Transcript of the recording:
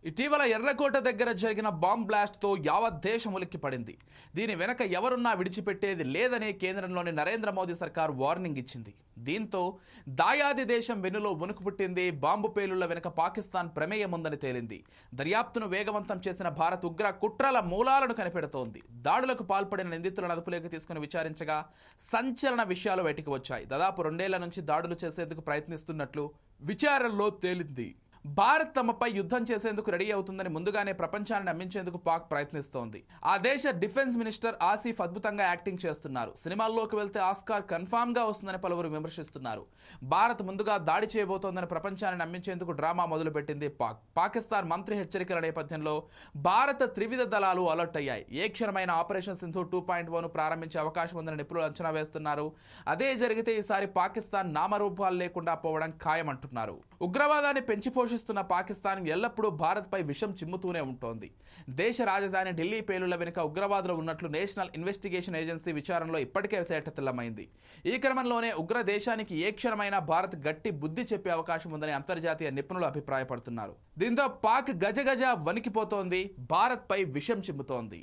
ఇటీవల ఎర్రకోట దగ్గర జరిగిన బాంబ్ బ్లాస్ట్తో యావత్ దేశం ఉలిక్కిపడింది. దీని వెనక ఎవరున్నా విడిచిపెట్టేది లేదని కేంద్రంలోని నరేంద్ర మోదీ సర్కార్ వార్నింగ్ ఇచ్చింది. దీంతో దాయాది దేశం వెన్నులో వణుకు పుట్టింది. బాంబు పేలుళ్ల వెనుక పాకిస్తాన్ ప్రమేయం ఉందని తేలింది. దర్యాప్తును వేగవంతం చేసిన భారత్ ఉగ్ర కుట్రల మూలాలను కనిపెడుతోంది. దాడులకు పాల్పడిన నిందితులను అదుపులోకి తీసుకుని విచారించగా సంచలన విషయాలు బయటికి వచ్చాయి. దాదాపు 2 ఏళ్ల నుంచి దాడులు చేసేందుకు ప్రయత్నిస్తున్నట్లు విచారణలో తేలింది. భారత్ తమపై యుద్ధం చేసేందుకు రెడీ అవుతుందని ముందుగానే ప్రపంచాన్ని నమ్మించేందుకు పాక్ ప్రయత్నిస్తోంది. ఆ దేశ డిఫెన్స్ మినిస్టర్ ఆసిఫ్ అద్భుతంగా యాక్టింగ్ చేస్తున్నారు. సినిమాల్లోకి వెళ్తే ఆస్కార్ కన్ఫామ్ గా వస్తుందని పలువురు విమర్శిస్తున్నారు. భారత్ ముందుగా దాడి చేయబోతోందని ప్రపంచాన్ని నమ్మించేందుకు డ్రామా మొదలుపెట్టింది పాకిస్తాన్ మంత్రి హెచ్చరికల నేపథ్యంలో భారత త్రివిధ దళాలు అలర్ట్ అయ్యాయి. ఏ క్షణమైన ఆపరేషన్ సింధు 2.0 ప్రారంభించే అవకాశం ఉందని నిపుణులు అంచనా వేస్తున్నారు. అదే జరిగితే ఈసారి పాకిస్తాన్ నామరూపాలు లేకుండా పోవడం ఖాయమంటున్నారు. ఉగ్రవాదాన్ని పెంచి పోషిస్తున్న పాకిస్తాన్ ఎల్లప్పుడూ భారత్పై విషం చిమ్ముతూనే ఉంటోంది. దేశ రాజధాని ఢిల్లీ పేలుళ్ల వెనుక ఉగ్రవాదులు ఉన్నట్లు నేషనల్ ఇన్వెస్టిగేషన్ ఏజెన్సీ విచారణలో ఇప్పటికే తేటతెల్లమైంది. ఈ క్రమంలోనే ఉగ్ర దేశానికి ఏ క్షణమైనా భారత్ గట్టి బుద్ధి చెప్పే అవకాశం ఉందని అంతర్జాతీయ నిపుణులు అభిప్రాయపడుతున్నారు. దీంతో పాక్ గజగజ వణికిపోతోంది. భారత్పై విషం చిమ్ముతోంది.